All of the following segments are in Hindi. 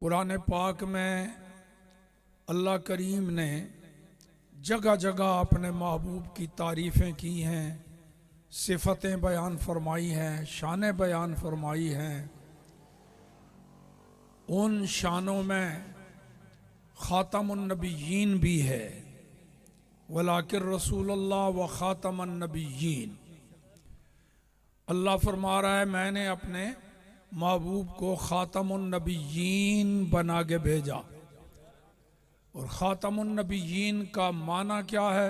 कुरान पाक में अल्लाह करीम ने जगह जगह अपने महबूब की तारीफ़ें की हैं, सिफ़तें बयान फरमाई हैं, शानें बयान फरमाई हैं। उन शानों में ख़ातमुन नबिय्यीन भी है, वलाकिन रसूलुल्लाह व ख़ातमुन नबिय्यीन। अल्लाह फरमा रहा है मैंने अपने महबूब को ख़ातमुन नबिय्यीन बना के भेजा। और ख़ातमुन नबिय्यीन का माना क्या है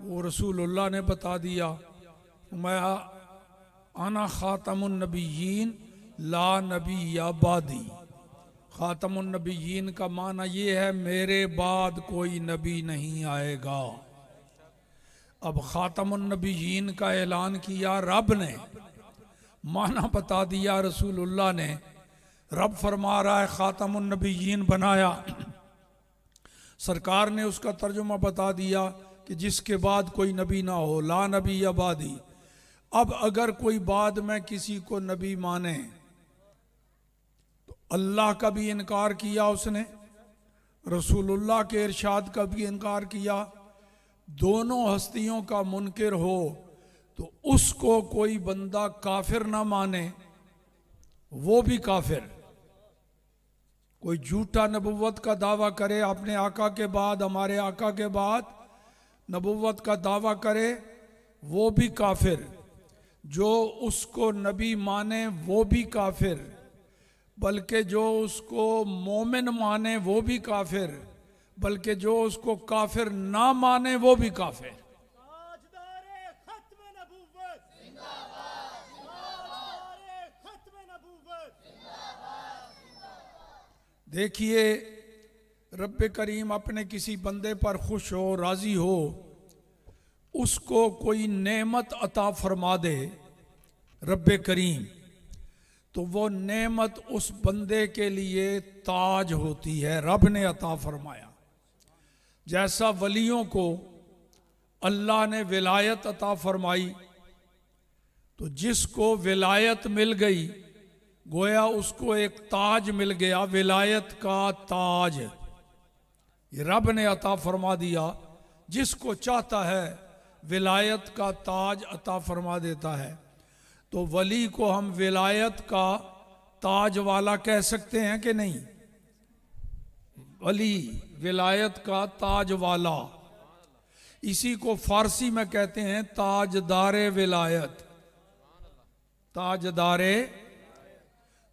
वो रसूलुल्लाह ने बता दिया। मैं आना ख़ातमुन नबिय्यीन ला नबी बादी। ख़ातमुन नबिय्यीन का माना ये है मेरे बाद कोई नबी नहीं आएगा। अब ख़ातमुन नबिय्यीन का ऐलान किया रब ने, माना बता दिया रसूलुल्लाह ने। रब फरमा रहा है ख़ातमुन नबिय्यीन बनाया, सरकार ने उसका तर्जुमा बता दिया कि जिसके बाद कोई नबी ना हो, ला नबी आबादी। अब अगर कोई बाद में किसी को नबी माने तो अल्लाह का भी इनकार किया उसने, रसूलुल्लाह के इरशाद का भी इनकार किया, दोनों हस्तियों का मुनकिर हो तो उसको कोई बंदा काफिर ना माने, वो भी काफिर। कोई झूठा नबुव्वत का दावा करे अपने आका के बाद, हमारे आका के बाद नबुव्वत का दावा करे, वो भी काफिर। जो उसको नबी माने वो भी काफिर, बल्कि जो उसको मोमिन माने वो भी काफिर, बल्कि जो उसको काफिर ना माने वो भी काफिर। देखिए रब्बे करीम अपने किसी बंदे पर खुश हो, राजी हो, उसको कोई नेमत अता फरमा दे रब्बे करीम, तो वो नेमत उस बंदे के लिए ताज होती है, रब ने अता फरमाया। जैसा वलियों को अल्लाह ने विलायत अता फरमाई, तो जिसको विलायत मिल गई गोया उसको एक ताज मिल गया, विलायत का ताज ये रब ने अता फरमा दिया। जिसको चाहता है विलायत का ताज अता फरमा देता है। तो वली को हम विलायत का ताज वाला कह सकते हैं कि नहीं? वली विलायत का ताज वाला, इसी को फारसी में कहते हैं ताजदारे विलायत, ताजदारे।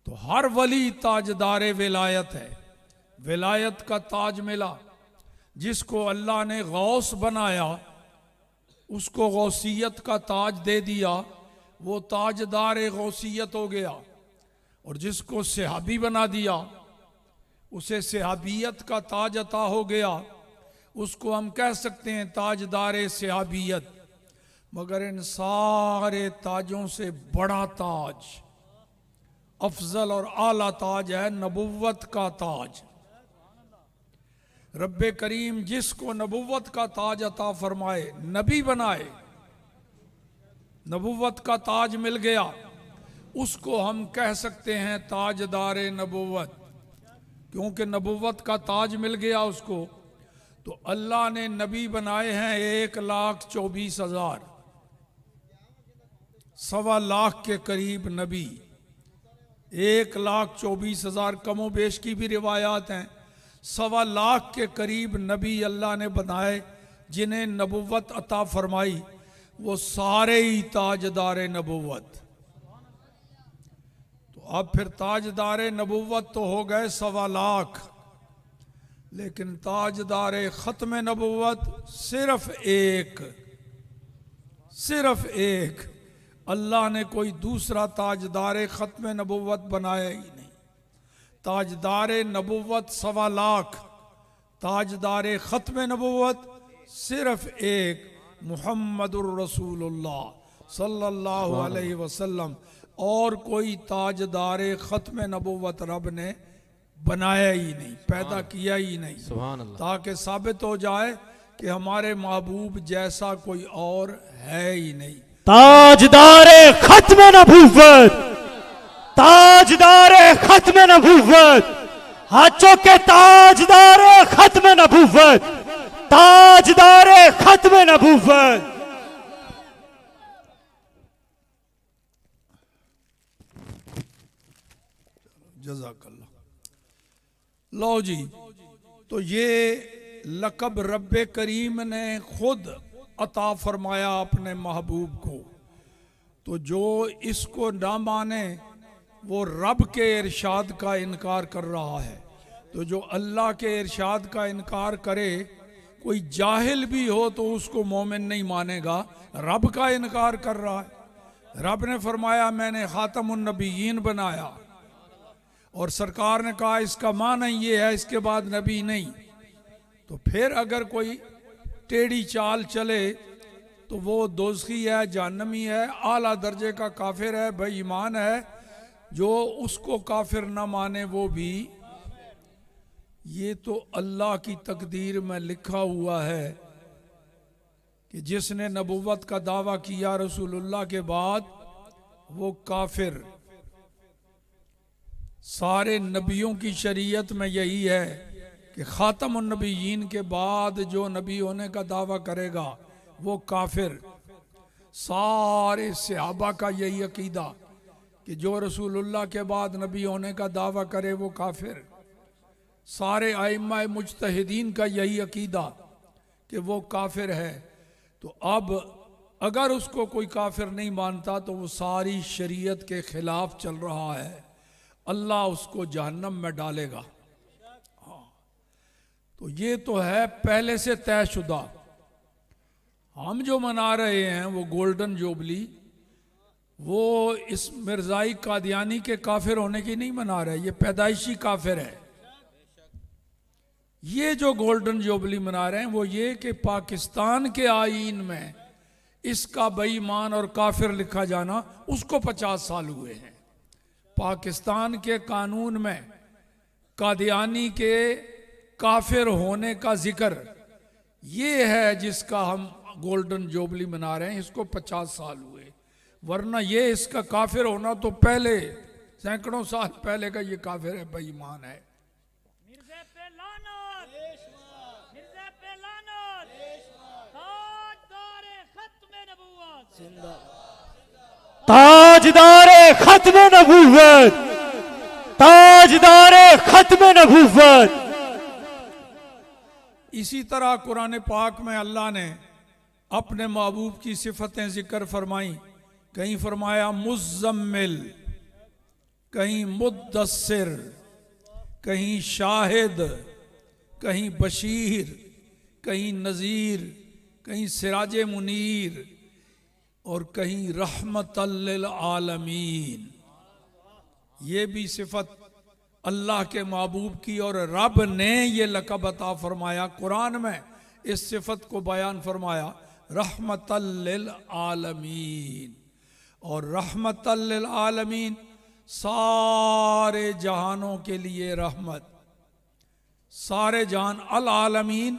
तो हर वली ताजदारे विलायत है, विलायत का ताज मिला। जिसको अल्लाह ने गौस बनाया उसको गौसियत का ताज दे दिया, वो ताजदारे गौसियत हो गया। और जिसको सहाबी बना दिया उसे सहाबियत का ताज अता हो गया, उसको हम कह सकते हैं ताजदारे सहाबियत। मगर इन सारे ताजों से बड़ा ताज, अफजल और आला ताज है नबुव्वत का ताज। रब्बे करीम जिसको नबुव्वत का ताज अता फरमाए, नबी बनाए, नबुव्वत का ताज मिल गया, उसको हम कह सकते हैं ताजदारे नबुव्वत। क्योंकि नबुव्वत का ताज मिल गया उसको, तो अल्लाह ने नबी बनाए हैं 1,24,000, 1.25 लाख के करीब नबी। 1,24,000 कमो बेश की भी रिवायात हैं, 1.25 लाख के करीब नबी अल्लाह ने बनाए जिन्हें नबुव्वत अता फरमाई। वो सारे ही ताजदारे नबुव्वत। तो अब फिर ताजदारे नबुव्वत तो हो गए 1.25 लाख, लेकिन ताजदारे ख़त्म नबुव्वत सिर्फ एक। अल्लाह ने कोई दूसरा ताजदारे ख़त्म नबुव्वत बनाया ही नहीं। ताजदारे नबुव्वत 1.25 लाख, ताजदारे ख़त्म नबुव्वत सिर्फ एक, मुहम्मदुर रसूलुल्लाह सल्लल्लाहु अलैहि वसल्लम। और कोई ताजदारे ख़त्म नबुव्वत रब ने बनाया ही नहीं, पैदा किया ही नहीं, ताकि साबित हो जाए कि हमारे महबूब जैसा कोई और है ही नहीं। ताजदारे खत्म नबुव्वत, ताजदारे खत्म नबुव्वत हाथों के ताजदार खत्म नबूवत, ताजदार खत्म नबूवत। जज़ाकल्लाह। लो जी, तो ये लक़ब रब्बे करीम ने खुद अता फरमाया अपने महबूब को। तो जो इसको ना माने वो रब के इरशाद का इनकार कर रहा है। तो जो अल्लाह के इरशाद का इनकार करे, कोई जाहिल भी हो तो उसको मोमिन नहीं मानेगा, रब का इनकार कर रहा है। रब ने फरमाया मैंने खातमुन नबीयीन बनाया, और सरकार ने कहा इसका माना ये है, इसके बाद नबी नहीं। तो फिर अगर कोई टेढ़ी चाल चले तो वो दोज़खी है, जहन्नमी है, आला दर्जे का काफिर है, बेईमान है। जो उसको काफिर ना माने वो भी, ये तो अल्लाह की तकदीर में लिखा हुआ है कि जिसने नबुव्वत का दावा किया रसूलुल्लाह के बाद वो काफिर। सारे नबियों की शरीयत में यही है कि खातमुन नबीयीन के बाद जो नबी होने का दावा करेगा वो काफिर। सारे सहाबा का यही अकीदा कि जो रसूलुल्लाह के बाद नबी होने का दावा करे वो काफिर। सारे आइम्मा मुज्तहिदीन का यही अकीदा कि वो काफिर है। तो अब अगर उसको कोई काफिर नहीं मानता तो वो सारी शरीयत के खिलाफ चल रहा है, अल्लाह उसको जहन्नम में डालेगा। हाँ, तो ये तो है पहले से तयशुदा। हम जो मना रहे हैं वो गोल्डन जुबली, वो इस मिर्जाई कादियानी के काफिर होने की नहीं मना रहे, ये पैदाइशी काफिर है। ये जो गोल्डन जुबली मना रहे हैं वो ये कि पाकिस्तान के आईन में इसका बेईमान और काफिर लिखा जाना उसको 50 साल हुए हैं। पाकिस्तान के कानून में कादियानी के काफिर होने का जिक्र ये है जिसका हम गोल्डन जुबली मना रहे हैं, इसको 50 साल हुए। वरना ये इसका काफिर होना तो पहले सैकड़ों साल पहले का ये काफिर है, बेईमान है। ताजदारे खत्म नबूवत, ताजदारे खत्म नबूवत। इसी तरह कुरान पाक में अल्लाह ने अपने महबूब की सिफतें जिक्र फरमाई। कहीं फरमाया मुज़म्मिल, कहीं मुद्दस्सिर, कहीं शाहिद, कहीं बशीर, कहीं नज़ीर, कहीं सिराज मुनीर और कहीं रहमतल लिल आलमीन। ये भी सिफत अल्लाह के महबूब की, और रब ने ये लक़ब अता फरमाया कुरान में, इस सिफत को बयान फरमाया रहमतल लिल आलमीन। और रहमतल लिल आलमीन सारे जहानों के लिए रहमत, सारे जहान, अल आलमीन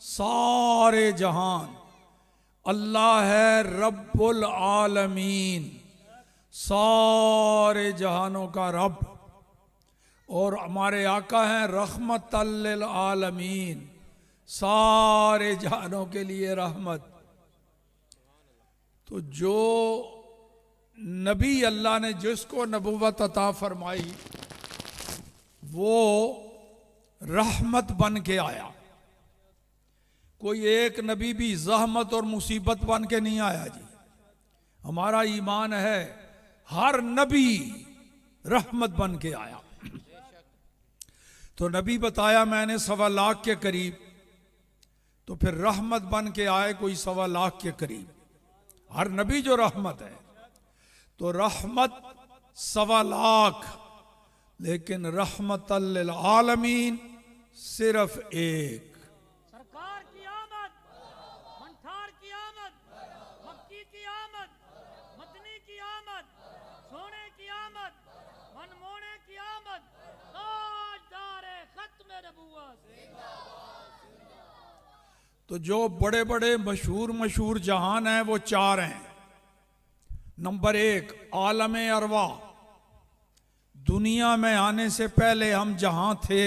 सारे जहान। अल्लाह है रब्बुल आलमीन, सारे जहानों का रब। और हमारे आका हैं रहमतल लिल आलमीन, सारे जहानों के लिए रहमत। तो जो नबी अल्लाह ने जिसको नबुव्वत अता फरमाई वो रहमत बन के आया। कोई एक नबी भी जहमत और मुसीबत बन के नहीं आया जी। हमारा ईमान है हर नबी रहमत बन के आया। तो नबी बताया मैंने 1.25 लाख के करीब, तो फिर रहमत बन के आए कोई 1.25 लाख के करीब। हर नबी जो रहमत है, तो रहमत 1.25 लाख, लेकिन रहमतल लिल आलमीन सिर्फ एक। सरकार की आमद, मंठार की आमद, मक्की की आमद, मदनी की आमद, सोने की आमद, मनमोने की आमद, ताजदारे खत्म नबुव्वत। तो जो बड़े बड़े मशहूर जहान हैं वो 4 हैं। नंबर 1 आलम अरवा, दुनिया में आने से पहले हम जहां थे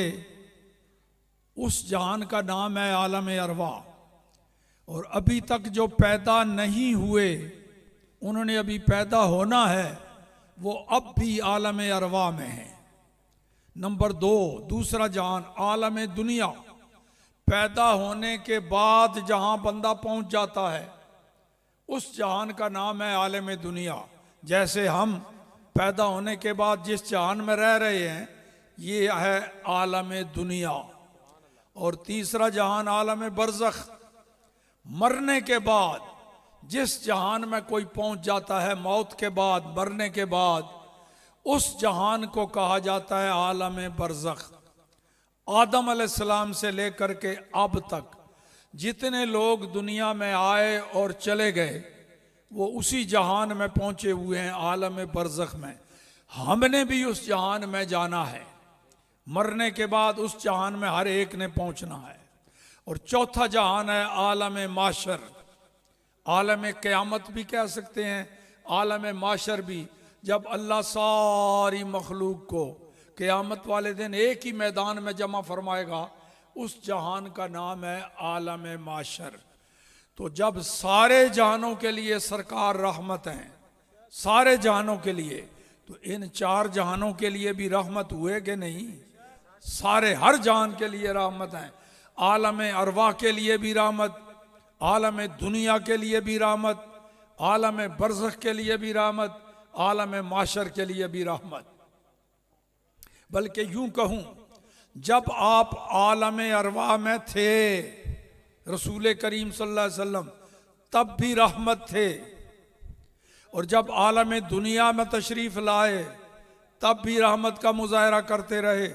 उस जहान का नाम है आलम अरवा, और अभी तक जो पैदा नहीं हुए उन्होंने अभी पैदा होना है, वो अब भी आलम अरवा में है। नंबर 2, दूसरा जहान आलम दुनिया, पैदा होने के बाद जहां बंदा पहुंच जाता है उस जहान का नाम है आलम दुनिया। जैसे हम पैदा होने के बाद जिस जहान में रह रहे हैं ये है आलम दुनिया। और तीसरा जहान आलम बरज़ख, मरने के बाद जिस जहान में कोई पहुंच जाता है, मौत के बाद, मरने के बाद, उस जहान को कहा जाता है आलम बरज़ख। आदम अलैहिस्सलाम से लेकर के अब तक जितने लोग दुनिया में आए और चले गए वो उसी जहान में पहुंचे हुए हैं, आलम बरज़ख में। हमने भी उस जहान में जाना है, मरने के बाद उस जहान में हर एक ने पहुंचना है। और चौथा जहान है आलम माशर, आलम क़यामत भी कह सकते हैं, आलम माशर भी। जब अल्लाह सारी मखलूक को क़यामत वाले दिन एक ही मैदान में जमा फरमाएगा, उस जहान का नाम है आलम माशर। तो जब सारे जहानों के लिए सरकार रहमत हैं, सारे जहानों के लिए, तो इन 4 जहानों के लिए भी रहमत हुए कि नहीं? सारे, हर जहान के लिए रहमत हैं। आलम अरवा के लिए भी रहमत, आलम दुनिया के लिए भी रहमत, आलम बरज़ख के लिए भी रहमत, आलम माशर के लिए भी रहमत। बल्कि यूं कहूं, जब आप आलम अरवा में थे रसूल करीम सल्लल्लाहु अलैहि वसल्लम तब भी रहमत थे, और जब आलम दुनिया में तशरीफ लाए तब भी रहमत का मुजाहरा करते रहे।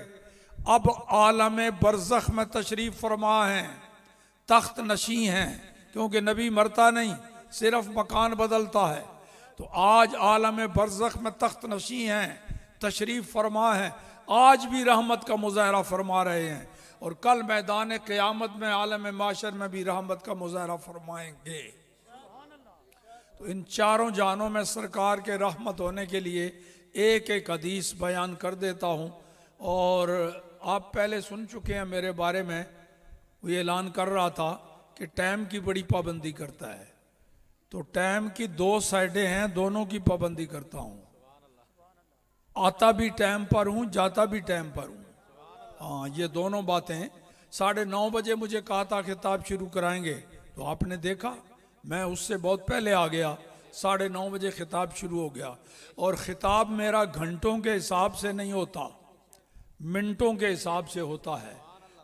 अब आलम बरज़ख में तशरीफ फरमा हैं, तख्त नशी हैं, क्योंकि नबी मरता नहीं, सिर्फ मकान बदलता है। तो आज आलम बरज़ख में तख्त नशी हैं, तशरीफ फरमा हैं, आज भी रहमत का मुजाहरा फरमा रहे हैं, और कल मैदान क़यामत में आलम माशर में भी रहमत का मुजाहरा फरमाएंगे। तो इन 4 जहानों में सरकार के रहमत होने के लिए एक एक हदीस बयान कर देता हूँ। और आप पहले सुन चुके हैं मेरे बारे में, वो ऐलान कर रहा था कि टाइम की बड़ी पाबंदी करता है। तो टाइम की 2 साइडें हैं, दोनों की पाबंदी करता हूँ। आता भी टाइम पर हूँ, जाता भी टाइम पर हूँ। हाँ, ये दोनों बातें। 9:30 बजे मुझे कहा था खिताब शुरू कराएंगे, तो आपने देखा मैं उससे बहुत पहले आ गया, 9:30 बजे खिताब शुरू हो गया। और खिताब मेरा घंटों के हिसाब से नहीं होता, मिनटों के हिसाब से होता है।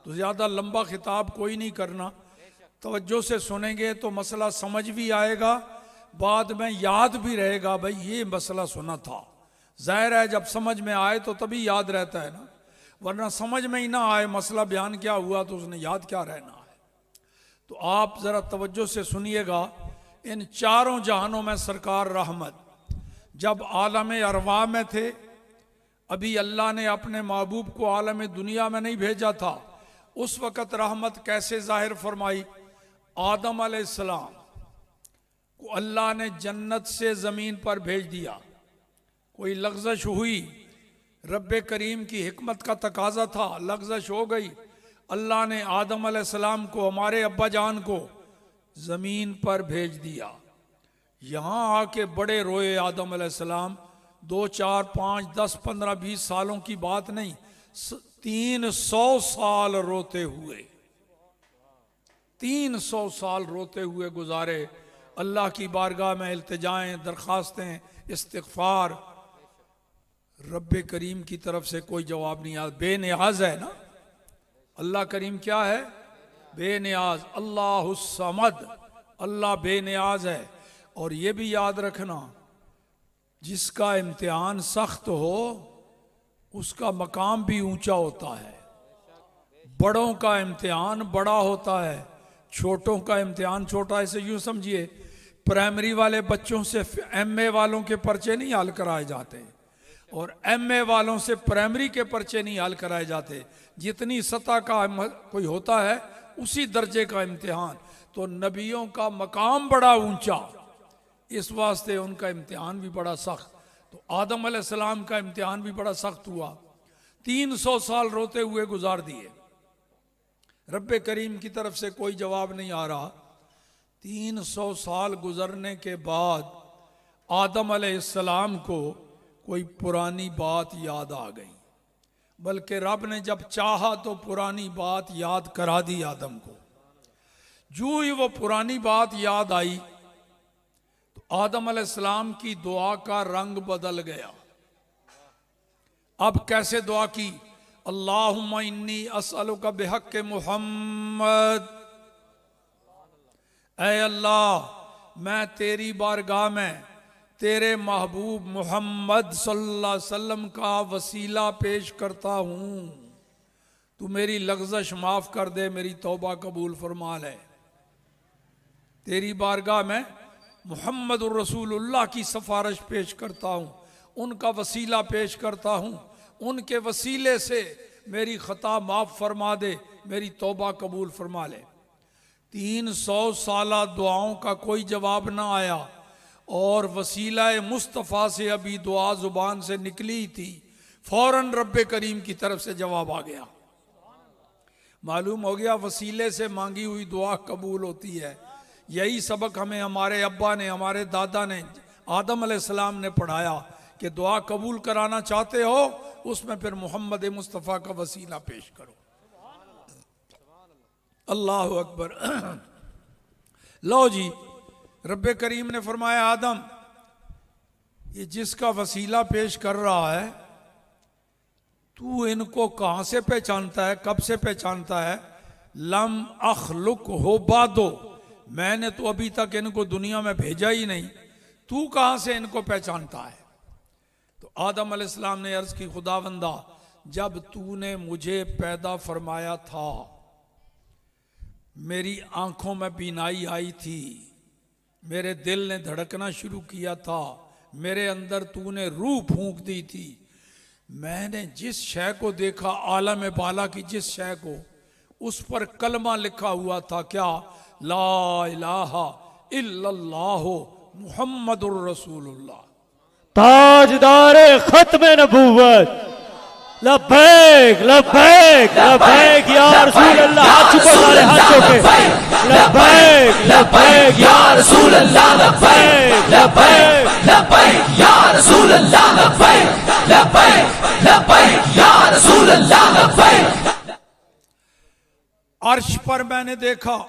तो ज़्यादा लंबा खिताब कोई नहीं करना, तवज्जो से सुनेंगे तो मसला समझ भी आएगा, बाद में याद भी रहेगा, भाई ये मसला सुना था। जाहिर है जब समझ में आए तो तभी याद रहता है ना, वरना समझ में ही ना आए मसला बयान क्या हुआ तो उसने याद क्या रहना है। तो आप ज़रा तवज्जो से सुनिएगा। इन 4 जहानों में सरकार रहमत, जब आलम अरवा में थे, अभी अल्लाह ने अपने महबूब को आलम दुनिया में नहीं भेजा था, उस वक़्त रहमत कैसे जाहिर फरमाई? आदम अलैहिस्सलाम को अल्लाह ने जन्नत से ज़मीन पर भेज दिया। कोई लग़ज़श हुई, रब्बे करीम की हिकमत का तकाजा था, लग़ज़श हो गई, अल्लाह ने आदम अलैहिस्सलाम को, हमारे अब्बा जान को, ज़मीन पर भेज दिया। यहाँ आके बड़े रोए आदम अलैहिस्सलाम, 2, 4, 5, 10, 15, 20 सालों की बात नहीं, 300 साल रोते हुए, 300 साल रोते हुए गुजारे। अल्लाह की बारगाह में इल्तिजाएं, दरख्वास्तें, इस्तिग़फ़ार, रब्बे करीम की तरफ से कोई जवाब नहीं आया। बेनियाज है ना अल्लाह करीम, क्या है? बेनियाज। अल्लाहुस समद, अल्लाह बेनियाज है। और ये भी याद रखना, जिसका इम्तिहान सख्त हो उसका मकाम भी ऊंचा होता है। बड़ों का इम्तिहान बड़ा होता है, छोटों का इम्तिहान छोटा। ऐसे यूं समझिए, प्राइमरी वाले बच्चों से एमए वालों के पर्चे नहीं हल कराए जाते, और एमए वालों से प्राइमरी के पर्चे नहीं हल कराए जाते। जितनी सतह का कोई होता है उसी दर्जे का इम्तिहान। तो नबियों का मकाम बड़ा ऊंचा, इस वास्ते उनका इम्तिहान भी बड़ा सख्त। तो आदम अलैहिस्सलाम का इम्तिहान भी बड़ा सख्त हुआ, 300 साल रोते हुए गुजार दिए। रब्बे करीम की तरफ से कोई जवाब नहीं आ रहा। 300 साल गुजरने के बाद आदम अलैहिस्सलाम को कोई पुरानी बात याद आ गई, बल्कि रब ने जब चाहा तो पुरानी बात याद करा दी आदम को। जो ही वो पुरानी बात याद आई तो आदम अलैहिस्सलाम की दुआ का रंग बदल गया। अब कैसे दुआ की? अल्लाहुम्मा इन्नी अस्अलुका बिहक्के मुहम्मद, ऐ अल्लाह मैं तेरी बारगाह में तेरे महबूब मोहम्मद सल्लल्लाहु अलैहि वसल्लम का वसीला पेश करता हूं, तू मेरी लग़ज़श माफ कर दे, मेरी तौबा कबूल फरमा ले। तेरी बारगाह में मोहम्मद रसूलुल्लाह की सिफारिश पेश करता हूं, उनका वसीला पेश करता हूं, उनके वसीले से मेरी खता माफ फरमा दे, मेरी तौबा कबूल फरमा ले। 300 साला दुआओं का कोई जवाब ना आया और वसीला मुस्तफ़ा से अभी दुआ जुबान से निकली थी, फौरन रब्बे करीम की तरफ से जवाब आ गया। मालूम हो गया वसीले से मांगी हुई दुआ कबूल होती है। यही सबक हमें हमारे अब्बा ने, हमारे दादा ने, आदम अलैहिस्सलाम ने पढ़ाया कि दुआ कबूल कराना चाहते हो उसमें फिर मोहम्मद मुस्तफ़ा का वसीला पेश करो। अल्लाह अकबर। लो जी, रब्बे करीम ने फरमाया आदम, ये जिसका वसीला पेश कर रहा है तू इनको कहां से पहचानता है, कब से पहचानता है? लम अखलुक हो बादो, मैंने तो अभी तक इनको दुनिया में भेजा ही नहीं, तू कहां से इनको पहचानता है? तो आदम अलैहिस्सलाम ने अर्ज की, खुदावंदा जब तूने मुझे पैदा फरमाया था मेरी आंखों में बीनाई आई थी, मेरे दिल ने धड़कना शुरू किया था, मेरे अंदर तूने रूह फूंक दी थी, मैंने जिस शय को देखा, आलम बाला की जिस शय को, उस पर कलमा लिखा हुआ था, क्या? ला इलाहा इल्लल्लाह मुहम्मदुर रसूलुल्लाह। ताजदारे खत्मे नबूवत, लब्बैक लब्बैक लब्बैक या रसूल अल्लाह। हाथ चुको सारे, हाथ चुके। लब्बैक लब्बैक या रसूल अल्लाह, लब्बैक लब्बैक लब्बैक या रसूल अल्लाह, लब्बैक लब्बैक लब्बैक या रसूल अल्लाह, लब्बैक। अर्श पर मैंने देखा,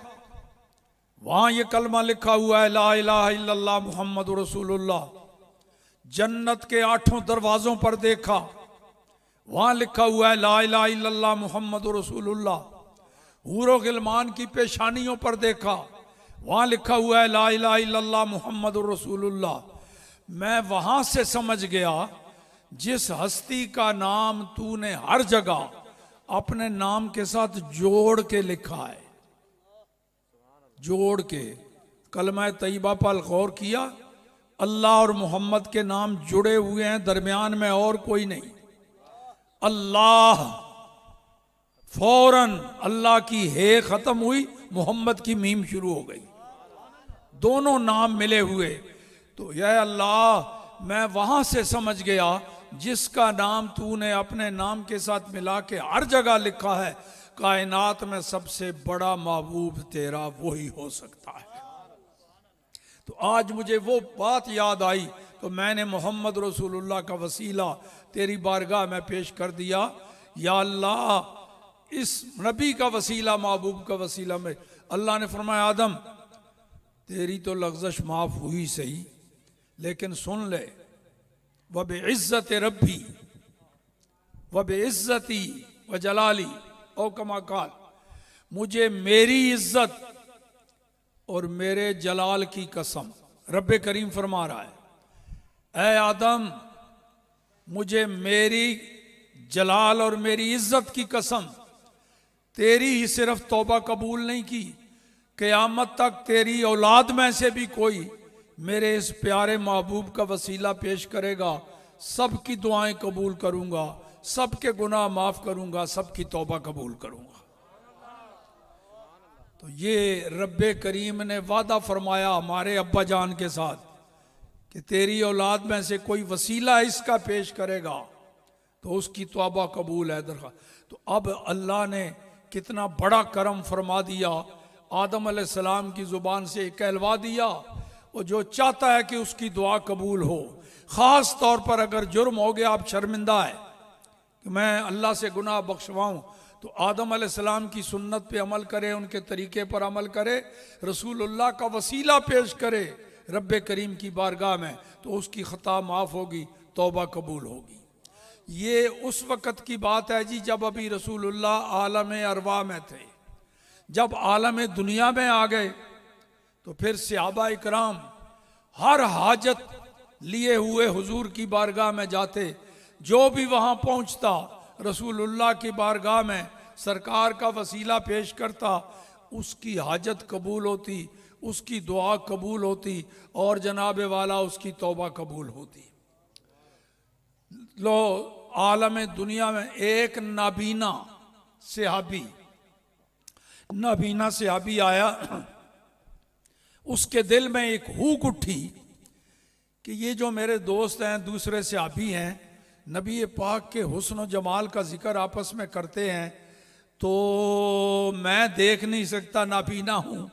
वहां ये कलमा लिखा हुआ है, ला इलाहा इल्लल्लाह मुहम्मदुर रसूलुल्लाह। जन्नत के 8 दरवाजों पर देखा, वहां लिखा हुआ है, ला इलाहा इल्लल्लाह मुहम्मदुर रसूलुल्लाह। हूरो गिलमान की पेशानियों पर देखा, वहां लिखा हुआ है, ला इलाहा इल्लल्लाह मुहम्मदुर रसूलुल्लाह। मैं वहां से समझ गया जिस हस्ती का नाम तूने हर जगह अपने नाम के साथ जोड़ के लिखा है, जोड़ के कलमा तैयबा पर गौर किया, अल्लाह और मोहम्मद के नाम जुड़े हुए हैं, दरमियान में और कोई नहीं। अल्लाह, फौरन अल्लाह की हे खत्म हुई, मोहम्मद की मीम शुरू हो गई, दोनों नाम मिले हुए। तो यह अल्लाह, मैं वहां से समझ गया जिसका नाम तूने अपने नाम के साथ मिला के हर जगह लिखा है, कायनात में सबसे बड़ा महबूब तेरा वही हो सकता है। तो आज मुझे वो बात याद आई, तो मैंने मोहम्मद रसूलुल्लाह का वसीला तेरी बारगाह में पेश कर दिया। या अल्लाह, इस नबी का वसीला, महबूब का वसीला में। अल्लाह ने फरमाया, आदम तेरी तो लग़ज़श माफ हुई सही, लेकिन सुन ले, व बेइज्जत रब्बी व बेइज्जती व जलाली ओ कमा काल, मुझे मेरी इज्जत और मेरे जलाल की कसम, रब्बे करीम फरमा रहा है, ऐ आदम मुझे मेरी जलाल और मेरी इज्जत की कसम, तेरी ही सिर्फ तौबा कबूल नहीं की, क़यामत तक तेरी औलाद में से भी कोई मेरे इस प्यारे महबूब का वसीला पेश करेगा, सबकी दुआएं कबूल करूंगा, सबके गुनाह माफ करूंगा, सबकी तौबा कबूल करूंगा। तो ये रब्बे करीम ने वादा फरमाया हमारे अब्बा जान के साथ कि तेरी औलाद में से कोई वसीला इसका पेश करेगा तो उसकी तौबा कबूल है दरख्वास्त। तो अब अल्लाह ने कितना बड़ा करम फरमा दिया, आदम अलैहिस्सलाम की ज़ुबान से कहलवा दिया। वो जो चाहता है कि उसकी दुआ कबूल हो, ख़ास तौर पर अगर जुर्म हो गया, आप शर्मिंदा है कि मैं अल्लाह से गुनाह बख्शवाऊँ, तो आदम अलैहिस्सलाम की सुन्नत पे अमल करे, उनके तरीके पर अमल करे, रसूलुल्लाह का वसीला पेश करे रब्बे करीम की बारगाह में, तो उसकी ख़ता माफ़ होगी, तौबा कबूल होगी। ये उस वक़्त की बात है जी जब अभी रसूलुल्लाह आलम अरवा में थे। जब आलम दुनिया में आ गए तो फिर सहाबा इकराम हर हाजत लिए हुए हुजूर की बारगाह में जाते। जो भी वहाँ पहुँचता रसूलुल्लाह की बारगाह में सरकार का वसीला पेश करता, उसकी हाजत कबूल होती, उसकी दुआ कबूल होती और जनाब वाला उसकी तौबा कबूल होती। लो आलम दुनिया में एक नाबीना सहाबी आया, उसके दिल में एक हुक उठी कि ये जो मेरे दोस्त हैं, दूसरे सहाबी हैं, नबी पाक के हुस्न और जमाल का जिक्र आपस में करते हैं, तो मैं देख नहीं सकता, नाबीना हूँ,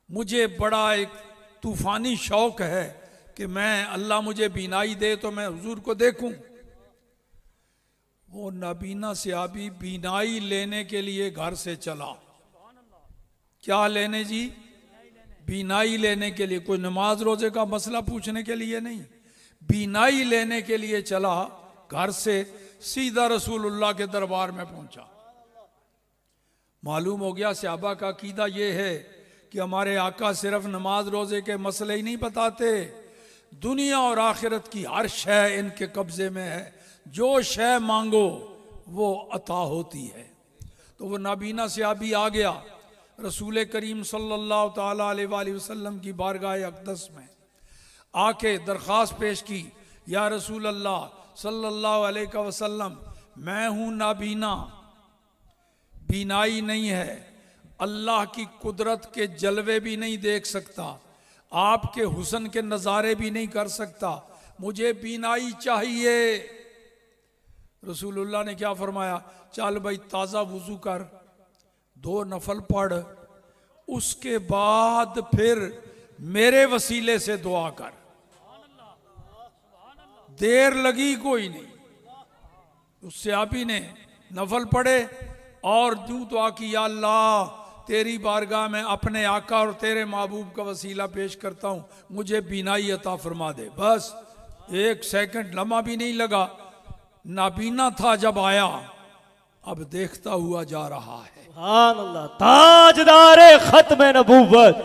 मुझे बड़ा एक तूफ़ानी शौक़ है कि मैं अल्लाह मुझे बीनाई दे तो मैं हुजूर को देखूं। वो नाबीना सहाबी बीनाई लेने के लिए घर से चला। क्या लेने जी? बीनाई लेने के लिए। कोई नमाज रोजे का मसला पूछने के लिए नहीं, बीनाई लेने के लिए चला। घर से सीधा रसूलुल्लाह के दरबार में पहुंचा। मालूम हो गया सहाबा का अकीदा ये है कि हमारे आका सिर्फ नमाज रोजे के मसले ही नहीं बताते, दुनिया और आखिरत की हर शय इनके कब्जे में है, जो शय मांगो वो अता होती है। तो वो नाबीना सहाबी आ गया रसूल करीम सल्लल्लाहु ताला अलैहि वसल्लम की बारगाह अक़दस में, आके दरख्वास्त पेश की, या रसूल अल्लाह सल्लल्लाहु अलैहि वसल्लम, मैं हूँ नाबीना, बीनाई नहीं है, अल्लाह की कुदरत के जलवे भी नहीं देख सकता, आपके हुस्न के नज़ारे भी नहीं कर सकता, मुझे बीनाई चाहिए। रसूलुल्लाह ने क्या फरमाया? चल भाई ताज़ा वुज़ू कर, 2 नफल पढ़, उसके बाद फिर मेरे वसीले से दुआ कर। देर लगी कोई नहीं, उस सहाबी ने नफल पढ़े और यूं दुआ की, या अल्लाह तेरी बारगाह में अपने आका और तेरे महबूब का वसीला पेश करता हूँ, मुझे बीनाई अता फरमा दे। बस 1 सेकंड लम्हा भी नहीं लगा, नाबीना था जब आया, अब देखता हुआ जा रहा है। सुभान अल्लाह। ताजदारे खत्म नबूवत,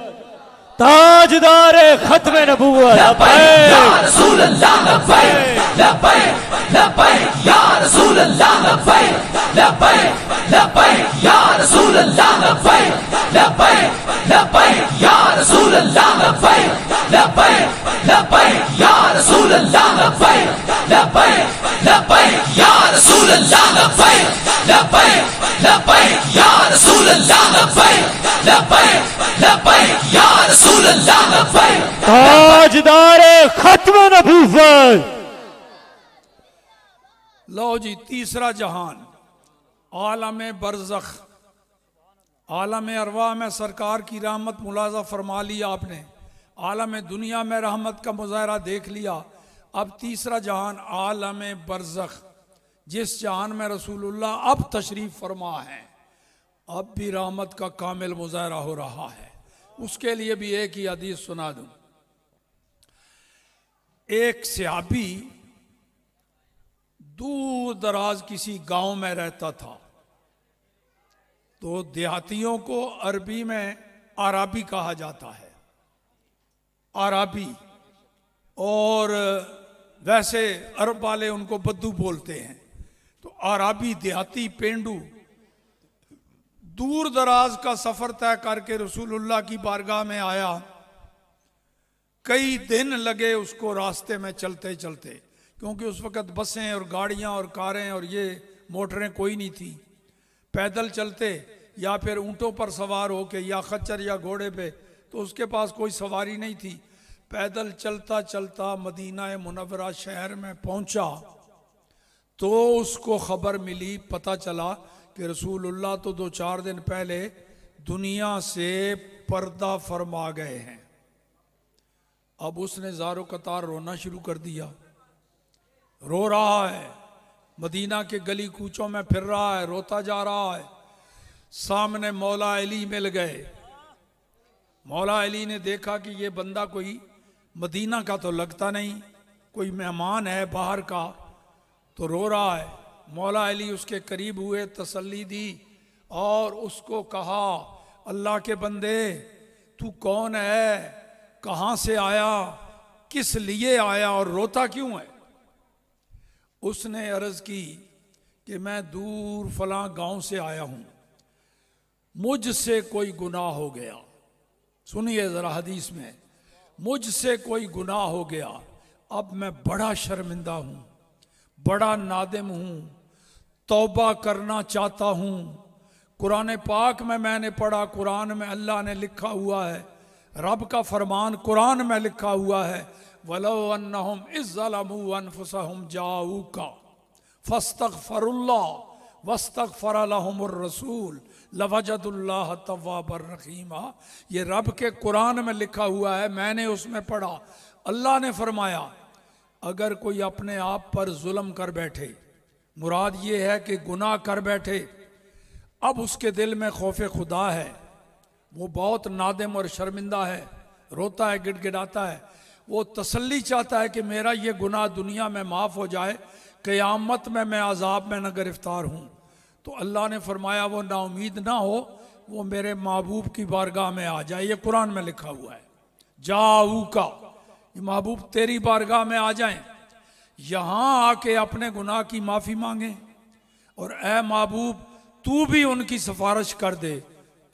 ताजदारे खत्म नबूवत, लब्बैक या रसूल अल्लाह, लब्बैक लब्बैक लब्बैक या रसूल अल्लाह, लब्बैक लब्बैक लब्बैक या रसूल अल्लाह, लब्बैक लब्बैक लब्बैक या रसूल अल्लाह, लब्बैक लब्बैक लब्बैक या रसूल अल्लाह, लब्बैक लब्बैक लब्बैक या रसूल अल्लाह, लब्बैक लब्बैक लब्बैक या रसूल अल्लाह, लब्बैक लब्बैक लब्बैक या रसूल अल्लाह, लब्बैक। ताजदारे खत्म नबूवत। लो जी, तीसरा जहान आलम बरज़ख, आलम अरवा में सरकार की रहमत मुलाजा फरमा लिया आपने, आलम दुनिया में रहमत का मुजाहरा देख लिया। अब तीसरा जहान आलम बरज़ख, जिस जहान में रसूलुल्लाह अब तशरीफ़ फरमा है, अब भी रहमत का कामिल मुजाहरा हो रहा है। उसके लिए भी एक ही हदीस सुना दूं। एक सहाबी दूर दराज किसी गांव में रहता था, तो देहातियों को अरबी में आराबी कहा जाता है, आराबी, और वैसे अरब वाले उनको बद्दू बोलते हैं। तो आराबी, देहाती, पेंडू दूर दराज का सफर तय करके रसूलुल्लाह की बारगाह में आया। कई दिन लगे उसको रास्ते में चलते चलते, क्योंकि उस वक़्त बसें और गाड़ियां और कारें और ये मोटरें कोई नहीं थी। पैदल चलते या फिर ऊँटों पर सवार होके या खच्चर या घोड़े पे, तो उसके पास कोई सवारी नहीं थी। पैदल चलता चलता मदीना मुनव्वरा शहर में पहुंचा तो उसको खबर मिली, पता चला कि रसूलुल्लाह तो 2-4 दिन पहले दुनिया से पर्दा फरमा गए हैं। अब उसने ज़ारो कतार रोना शुरू कर दिया, रो रहा है, मदीना के गली कूचों में फिर रहा है, रोता जा रहा है। सामने मौला अली मिल गए। मौला अली ने देखा कि ये बंदा कोई मदीना का तो लगता नहीं, कोई मेहमान है बाहर का, तो रो रहा है। मौला अली उसके करीब हुए, तसल्ली दी और उसको कहा, अल्लाह के बंदे तू कौन है, कहाँ से आया, किस लिए आया और रोता क्यों है? उसने अर्ज की कि मैं दूर फलां गांव से आया हूं, मुझसे कोई गुनाह हो गया। सुनिए जरा हदीस में, मुझसे कोई गुनाह हो गया, अब मैं बड़ा शर्मिंदा हूं, बड़ा नादिम हूं, तौबा करना चाहता हूं। कुरान पाक में मैंने पढ़ा, कुरान में अल्लाह ने लिखा हुआ है, रब का फरमान कुरान में लिखा हुआ है, वलो अन्नहुम इज़्ज़लमू अनफुसहुम जाऊका फस्तगफरुल्लाह वस्तगफर लहुमुर रसूल लवजदुल्लाह तव्वाबर रहीमा। ये रब के कुरान में लिखा हुआ है, मैंने उसमें पढ़ा। अल्लाह ने फरमाया अगर कोई अपने आप पर जुल्म कर बैठे, मुराद ये है कि गुनाह कर बैठे, अब उसके दिल में खौफ खुदा है, वो बहुत नादिम और शर्मिंदा है, रोता है, गिड़गिड़ाता है, वो तसल्ली चाहता है कि मेरा ये गुनाह दुनिया में माफ़ हो जाए, क़यामत में मैं अजाब में न गिरफ्तार हूँ। तो अल्लाह ने फरमाया वो नाउमीद ना हो, वो मेरे महबूब की बारगाह में आ जाए। ये कुरान में लिखा हुआ है, जाऊ का, ये महबूब तेरी बारगाह में आ जाएं, यहाँ आके अपने गुनाह की माफ़ी मांगे और ए महबूब तू भी उनकी सिफारिश कर दे।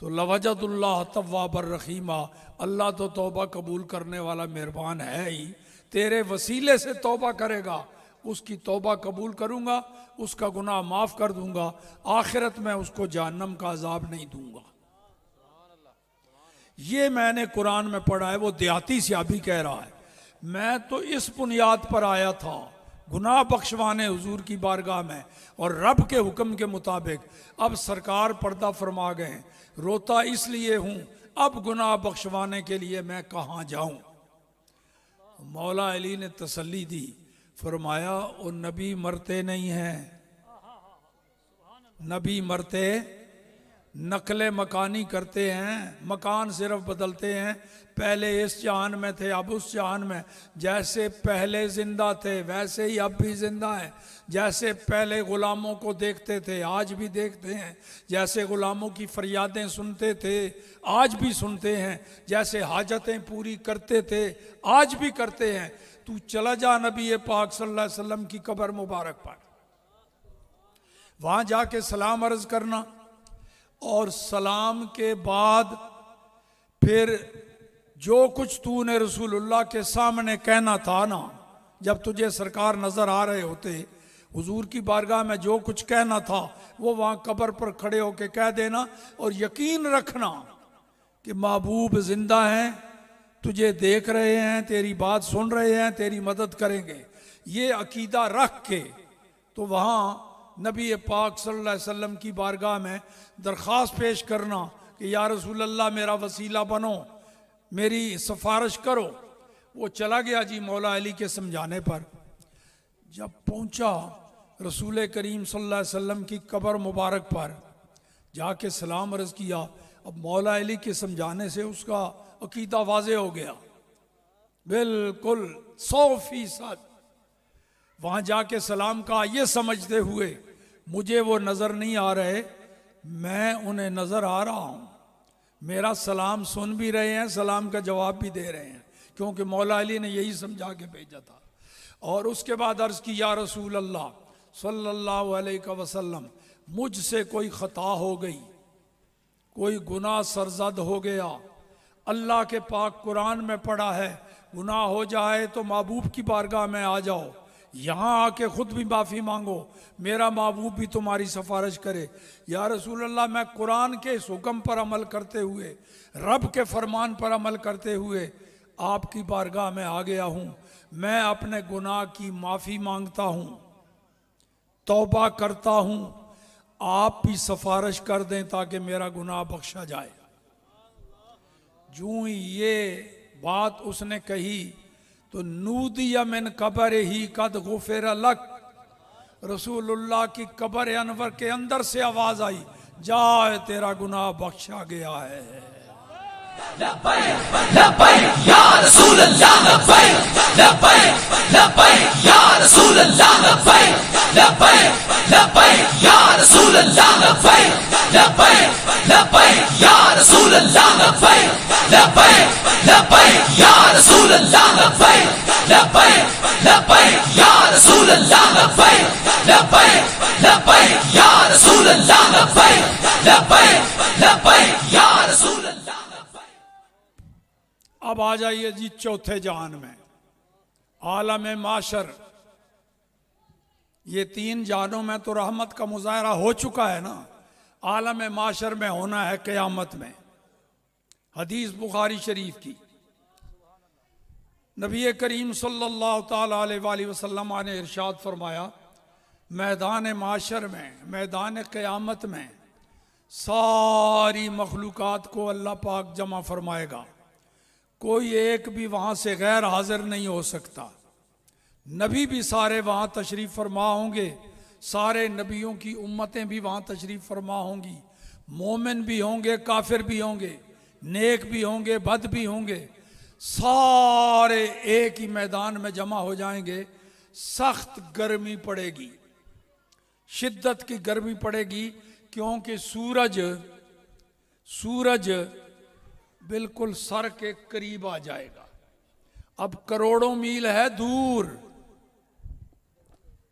तो लवजदुल्लाह तव्वाबर रहीमा, अल्लाह तो तौबा कबूल करने वाला मेहरबान है ही, तेरे वसीले से तौबा करेगा, उसकी तौबा कबूल करूँगा, उसका गुनाह माफ़ कर दूंगा, आखिरत में उसको जहन्नम का अजाब नहीं दूंगा। ये मैंने कुरान में पढ़ा है, वो देहाती सियाबी कह रहा है। मैं तो इस बुनियाद पर आया था, गुनाह बख्शवाने हुजूर की बारगाह में और रब के हुक्म के मुताबिक। अब सरकार पर्दा फरमा गए, रोता इसलिए हूँ, अब गुनाह बख्शवाने के लिए मैं कहाँ जाऊँ? मौला अली ने तसल्ली दी, फरमाया वो नबी मरते नहीं हैं, नबी मरते, नकले मकानी करते हैं, मकान सिर्फ बदलते हैं, पहले इस जहान में थे अब उस जहान में, जैसे पहले जिंदा थे वैसे ही अब भी जिंदा हैं, जैसे पहले गुलामों को देखते थे आज भी देखते हैं, जैसे गुलामों की फरियादें सुनते थे आज भी सुनते हैं, जैसे हाजतें पूरी करते थे आज भी करते हैं। तू चला जा नबी पाक सल्लल्लाहु अलैहि वसल्लम की कब्र मुबारक पर, वहां जाके सलाम अर्ज करना और सलाम के बाद फिर जो कुछ तूने रसूलुल्लाह के सामने कहना था ना, जब तुझे सरकार नजर आ रहे होते, हुजूर की बारगाह में जो कुछ कहना था वो वहां कब्र पर खड़े होके कह देना और यकीन रखना कि महबूब जिंदा हैं, तुझे देख रहे हैं, तेरी बात सुन रहे हैं, तेरी मदद करेंगे। ये अकीदा रख के तो वहाँ नबी पाक सल्लल्लाहु अलैहि वसल्लम की बारगाह में दरख्वास्त पेश करना कि या रसूल अल्लाह मेरा वसीला बनो, मेरी सिफारिश करो। वो चला गया जी मौला अली के समझाने पर। जब पहुंचा रसूल करीम सल्लल्लाहु अलैहि वसल्लम की कब्र मुबारक पर जाके सलाम अर्ज किया, अब मौला अली के समझाने से उसका अकीदा वाज़े हो गया, बिल्कुल 100%। वहां जाके सलाम कहा, ये समझते हुए मुझे वो नजर नहीं आ रहे, मैं उन्हें नजर आ रहा हूं, मेरा सलाम सुन भी रहे हैं, सलाम का जवाब भी दे रहे हैं, क्योंकि मौला अली ने यही समझा के भेजा था। और उसके बाद अर्ज की, या रसूल अल्लाह सल्लल्लाहु अलैहि वसल्लम, मुझसे कोई खता हो गई, कोई गुनाह सरजद हो गया, अल्लाह के पाक कुरान में पढ़ा है गुनाह हो जाए तो महबूब की बारगाह में आ जाओ, यहाँ आके खुद भी माफ़ी मांगो, मेरा महबूब भी तुम्हारी सिफारिश करे। या रसूल अल्लाह, मैं कुरान के इस हुक्म पर अमल करते हुए, रब के फरमान पर अमल करते हुए आपकी बारगाह में आ गया हूं, मैं अपने गुनाह की माफ़ी मांगता हूं, तौबा करता हूं, आप भी सिफारिश कर दें ताकि मेरा गुनाह बख्शा जाए। जूं ही ये बात उसने कही तो नूदिया मिन कबर ही कद गुफिर लक, रसूलुल्लाह की कबर अनवर के अंदर से आवाज आई, जाए तेरा गुनाह बख्शा गया है। अब आ जाइए जी चौथे जहान में, आलम माशर। ये तीन जहानों में तो रहमत का मुजाहरा हो चुका है ना, आलम माशर में होना है क़यामत में। हदीस बुखारी शरीफ की, नबी करीम सल्लल्लाहु ताला अलैहि वसल्लम ने इरशाद फरमाया, मैदान माशर में, मैदान क़यामत में सारी मखलूक़ात को अल्लाह पाक जमा फरमाएगा, कोई एक भी वहाँ से गैर हाजिर नहीं हो सकता। नबी भी सारे वहाँ तशरीफ़ फरमा होंगे, सारे नबियों की उम्मतें भी वहाँ तशरीफ़ फरमा होंगी, मोमिन भी होंगे, काफिर भी होंगे, नेक भी होंगे, बद भी होंगे, सारे एक ही मैदान में जमा हो जाएंगे। सख्त गर्मी पड़ेगी, शिद्दत की गर्मी पड़ेगी, क्योंकि सूरज बिल्कुल सर के करीब आ जाएगा। अब करोड़ों मील है दूर,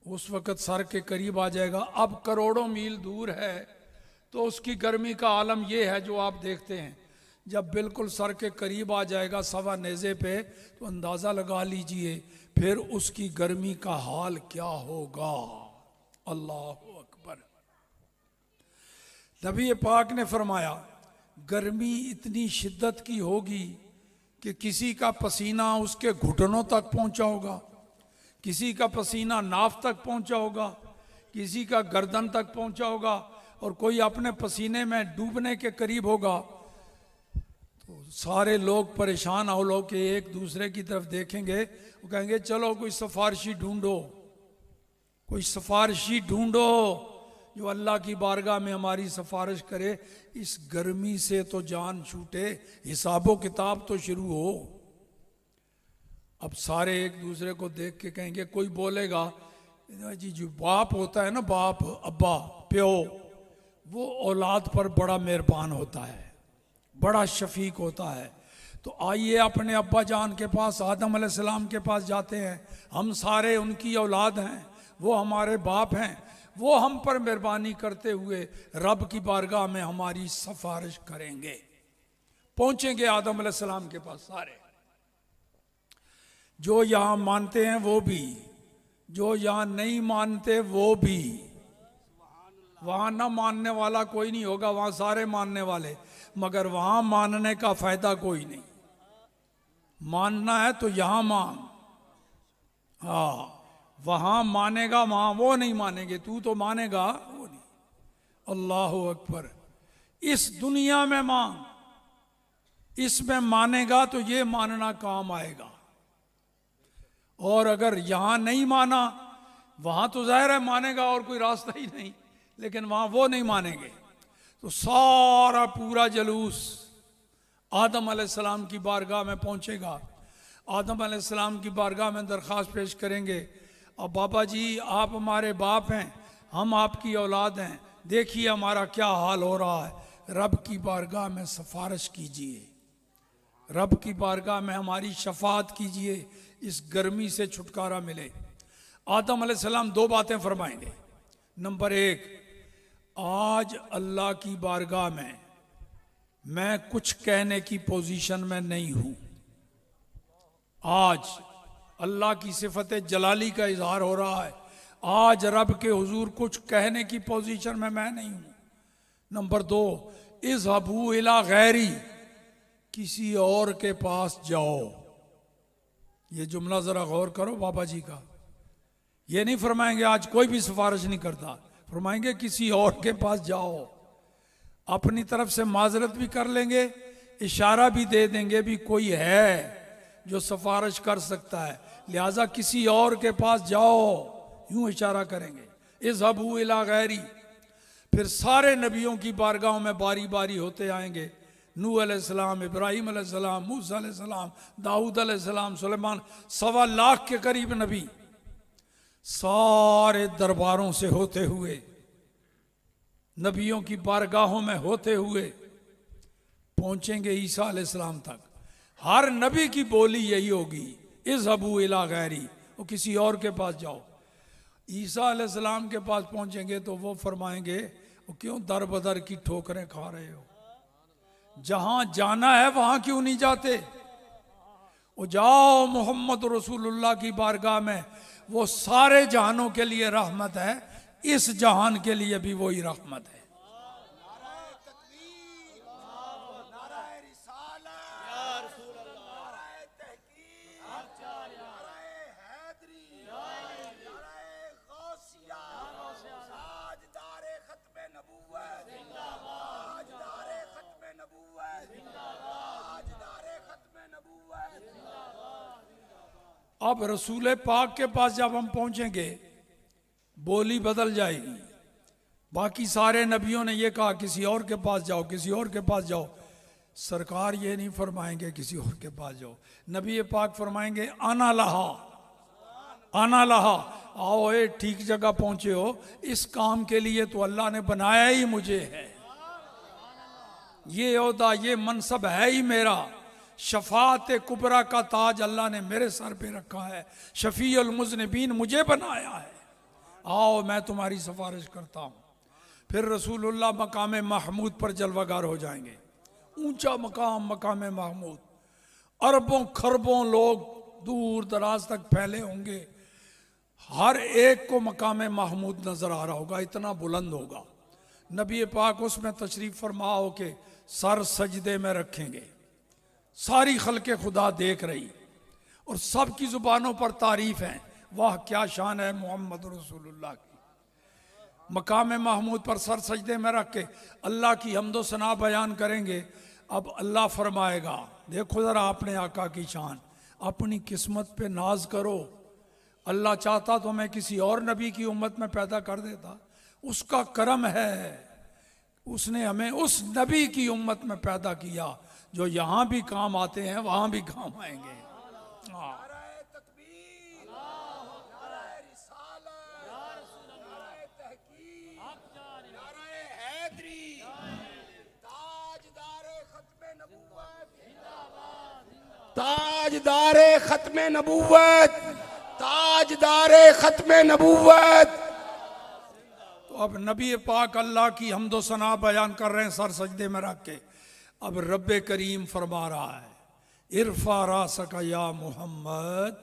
उस वक़्त सर के करीब आ जाएगा। अब करोड़ों मील दूर है तो उसकी गर्मी का आलम यह है जो आप देखते हैं। जब बिल्कुल सर के करीब आ जाएगा सवा नेज़े पे, तो अंदाज़ा लगा लीजिए फिर उसकी गर्मी का हाल क्या होगा। अल्लाह अकबर। नबी पाक ने फरमाया, गर्मी इतनी शिद्दत की होगी कि किसी का पसीना उसके घुटनों तक पहुंचा होगा, किसी का पसीना नाफ तक पहुंचा होगा, किसी का गर्दन तक पहुंचा होगा, और कोई अपने पसीने में डूबने के करीब होगा। तो सारे लोग परेशान हो के एक दूसरे की तरफ देखेंगे, वो कहेंगे चलो कोई सिफारिशी ढूंढो, कोई सिफारिशी ढूंढो जो अल्लाह की बारगाह में हमारी सिफारिश करे। इस गर्मी से तो जान छूटे, हिसाबो किताब तो शुरू हो। अब सारे एक दूसरे को देख के कहेंगे, कोई बोलेगा जी जो बाप होता है ना, बाप, अब्बा, प्यो, वो औलाद पर बड़ा मेहरबान होता है, बड़ा शफीक होता है। तो आइए अपने अब्बा जान के पास, आदम अलैहिस्सलाम के पास जाते हैं। हम सारे उनकी औलाद हैं, वो हमारे बाप हैं, वो हम पर मेहरबानी करते हुए रब की बारगाह में हमारी सिफारिश करेंगे। पहुंचेंगे आदम अलैहिस्सलाम के पास सारे, जो यहां मानते हैं वो भी, जो यहां नहीं मानते वो भी। वहां ना मानने वाला कोई नहीं होगा, वहां सारे मानने वाले, मगर वहां मानने का फायदा कोई नहीं। मानना है तो यहां मान, हाँ, वहां मानेगा, वहां वो नहीं मानेंगे, तू तो मानेगा वो नहीं। अल्लाह अकबर। इस दुनिया में मान, इसमें मानेगा तो ये मानना काम आएगा। और अगर यहां नहीं माना, वहां तो जाहिर है मानेगा और कोई रास्ता ही नहीं, लेकिन वहां वो नहीं मानेंगे। तो सारा पूरा जलूस आदम अलैहिस्सलाम की बारगाह में पहुंचेगा। आदम अलैहिस्सलाम की बारगाह में दरख्वास्त पेश करेंगे, अब बाबा जी आप हमारे बाप हैं, हम आपकी औलाद हैं, देखिए हमारा क्या हाल हो रहा है, रब की बारगाह में सिफारिश कीजिए, रब की बारगाह में हमारी शफाअत कीजिए, इस गर्मी से छुटकारा मिले। आदम अलैहिस्सलाम दो बातें फरमाएंगे। नंबर एक, आज अल्लाह की बारगाह में मैं कुछ कहने की पोजीशन में नहीं हूं। आज अल्लाह की सिफत जलाली का इजहार हो रहा है, आज रब के हुजूर कुछ कहने की पोजीशन में मैं नहीं हूं। नंबर दो, इज़हबू इला गैरी, किसी और के पास जाओ, ये जुमला जरा गौर करो बाबा जी का। ये नहीं फरमाएंगे आज कोई भी सिफारिश नहीं करता, फरमाएंगे किसी और के पास जाओ, अपनी तरफ से माजरत भी कर लेंगे, इशारा भी दे देंगे भी कोई है जो सिफारिश कर सकता है, लिहाजा किसी और के पास जाओ, यूं इशारा करेंगे। इज़हबू इला गैरी, फिर सारे नबियों की बारगाहों में बारी बारी होते आएंगे। नूह अलैहिस्सलाम, इब्राहीम अलैहिस्सलाम, मूसा अलैहिस्सलाम, दाऊद अलैहिस्सलाम, सुलेमान, 1.25 लाख के करीब नबी सारे दरबारों से होते हुए, नबियों की बारगाहों में होते हुए पहुंचेंगे ईसा अलैहिस्सलाम तक। हर नबी की बोली यही होगी, इज़हबू इला गैरी, वो किसी और के पास जाओ। ईसा अलैहिस्सलाम के पास पहुंचेंगे तो वो फरमाएंगे वो क्यों दर बदर की ठोकरें खा रहे हो, जहां जाना है वहां क्यों नहीं जाते? वो जाओ मोहम्मद रसूलुल्लाह की बारगाह में, वो सारे जहानों के लिए रहमत है, इस जहान के लिए भी वही रहमत है। अब रसूल पाक के पास जब हम पहुंचेंगे बोली बदल जाएगी। बाकी सारे नबियों ने यह कहा किसी और के पास जाओ, किसी और के पास जाओ, सरकार ये नहीं फरमाएंगे किसी और के पास जाओ। नबी पाक फरमाएंगे आना लहा, आना लहा, आओ ए ठीक जगह पहुंचे हो, इस काम के लिए तो अल्लाह ने बनाया ही मुझे है, ये ओहदा ये मनसब है ही मेरा, शफात कुबरा का ताज अल्लाह ने मेरे सर पे रखा है, शफी उल मुज़निबीन मुझे बनाया है, आओ मैं तुम्हारी सिफारिश करता हूं। फिर रसूलुल्लाह मकाम महमूद पर जलवागार हो जाएंगे, ऊंचा मकाम मकाम महमूद, अरबों खरबों लोग दूर दराज तक फैले होंगे, हर एक को मकाम महमूद नजर आ रहा होगा, इतना बुलंद होगा। नबी पाक उसमें तशरीफ फरमा हो के सर सजदे में रखेंगे, सारी खल्के खुदा देख रही और सबकी जुबानों पर तारीफ है, वाह क्या शान है मोहम्मद रसूलुल्लाह की। मकाम महमूद पर सर सजदे में रख के अल्लाह की हम्दो सना बयान करेंगे। अब अल्लाह फरमाएगा देखो जरा अपने आका की शान, अपनी किस्मत पे नाज करो, अल्लाह चाहता तो मैं किसी और नबी की उम्मत में पैदा कर देता, उसका करम है, उसने हमें उस नबी की उम्मत में पैदा किया जो यहां भी काम आते हैं वहां भी काम आएंगे। ताजदारे खत्मे नबूवत, ताजदारे खत्मे नबूवत। तो अब नबी पाक अल्लाह की हम्दो सना बयान कर रहे हैं सर सजदे में रख के। अब रब्बे करीम फरमा रहा है इरफा रासका या मोहम्मद,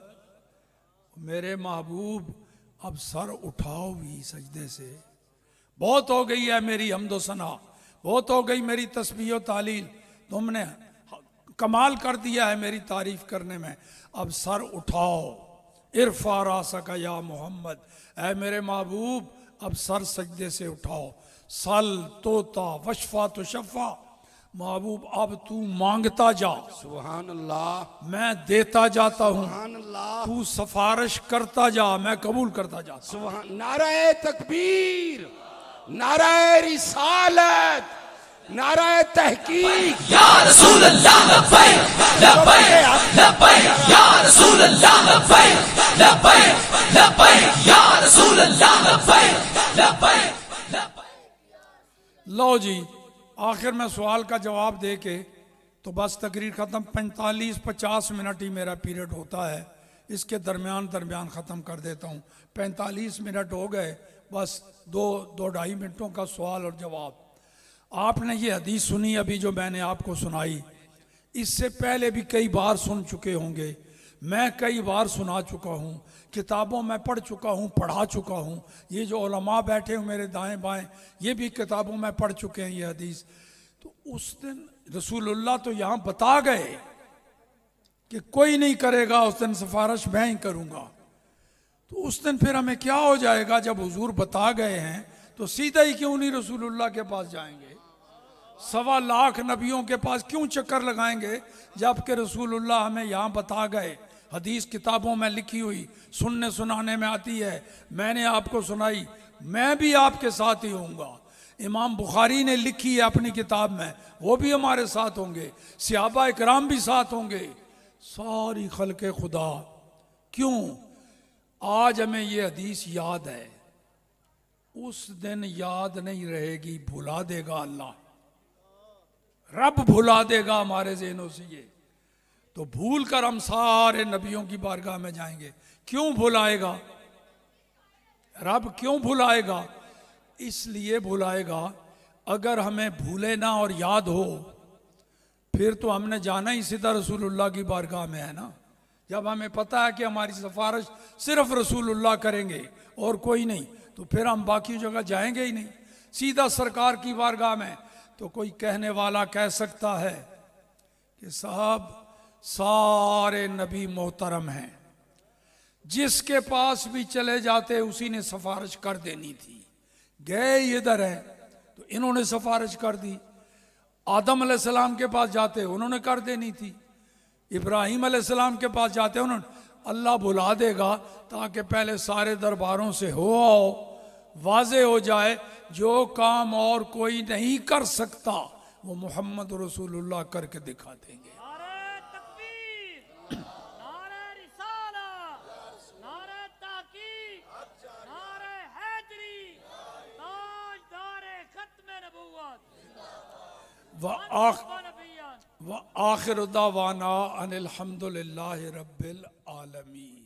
मेरे महबूब अब सर उठाओ भी सजदे से, बहुत हो गई है मेरी हम्दो सना, बहुत हो गई मेरी तस्बीह तालील, तुमने कमाल कर दिया है मेरी तारीफ करने में, अब सर उठाओ। इरफा रासका या मोहम्मद, ऐ मेरे महबूब अब सर सजदे से उठाओ। सल तोता वशफा तो शफा, महबूब अब तू मांगता जा, सुभान अल्लाह, मैं देता जाता हूँ, सुभान अल्लाह, तू सिफारिश करता जा, मैं कबूल करता जाता हूँ। सुभान। नाराए तकबीर, नाराए रिसालत, नाराए तहकीक, या रसूल अल्लाह लब्बैक लब्बैक लब्बैक, या रसूल अल्लाह लब्बैक लब्बैक लब्बैक, या रसूल अल्लाह लब्बैक लब्बैक लब्बैक। लो जी, आखिर में सवाल का जवाब दे के तो बस तकरीर ख़त्म। 45-50 मिनट ही मेरा पीरियड होता है, इसके दरमियान ख़त्म कर देता हूँ। 45 मिनट हो गए, बस 2-2.5 मिनटों का सवाल और जवाब। आपने ये हदीस सुनी अभी जो मैंने आपको सुनाई, इससे पहले भी कई बार सुन चुके होंगे, मैं कई बार सुना चुका हूँ, किताबों में पढ़ चुका हूँ, पढ़ा चुका हूँ। ये जो उलमा बैठे हुए मेरे दाएं बाएं, ये भी किताबों में पढ़ चुके हैं ये हदीस। तो उस दिन रसूलुल्लाह तो यहाँ बता गए कि कोई नहीं करेगा, उस दिन सिफारिश मैं ही करूंगा। तो उस दिन फिर हमें क्या हो जाएगा? जब हुजूर बता गए हैं तो सीधा ही क्यों नहीं रसूलुल्लाह के पास जाएंगे? 1.25 लाख नबियों के पास क्यों चक्कर लगाएंगे जबकि रसूलुल्लाह हमें यहाँ बता गए, हदीस किताबों में लिखी हुई, सुनने सुनाने में आती है, मैंने आपको सुनाई, मैं भी आपके साथ ही होऊंगा। इमाम बुखारी ने लिखी है अपनी किताब में, वो भी हमारे साथ होंगे, सहाबा इकराम भी साथ होंगे, सारी खल्के खुदा। क्यों? आज हमें ये हदीस याद है, उस दिन याद नहीं रहेगी, भुला देगा अल्लाह, रब भुला देगा हमारे ज़हनों से ये। तो भूल कर हम सारे नबियों की बारगाह में जाएंगे। क्यों भुलाएगा रब? क्यों भुलाएगा? इसलिए भुलाएगा, अगर हमें भूले ना और याद हो फिर तो हमने जाना ही सीधा रसूलुल्लाह की बारगाह में है ना। जब हमें पता है कि हमारी सिफारिश सिर्फ रसूलुल्लाह करेंगे और कोई नहीं, तो फिर हम बाकी जगह जाएंगे ही नहीं, सीधा सरकार की बारगाह में। तो कोई कहने वाला कह सकता है कि साहब सारे नबी मोहतरम हैं, जिसके पास भी चले जाते उसी ने सिफारिश कर देनी थी, गए इधर है तो इन्होंने सिफारिश कर दी, आदम अलैहिस्सलाम के पास जाते उन्होंने कर देनी थी, इब्राहिम अलैहिस्सलाम के पास जाते उन्होंने। अल्लाह बुला देगा ताकि पहले सारे दरबारों से हो आओ, वाजे हो जाए जो काम और कोई नहीं कर सकता वो मोहम्मद रसूलुल्लाह करके दिखा देंगे। नारे तकबीर, नारे रिसालत, नारे ताकीद, नारे हैदरी, ताजदारे खत्मे नबुव्वत, व आखिर दावाना अनिल हम्दुलिल्लाहि रब्बिल आलमीन।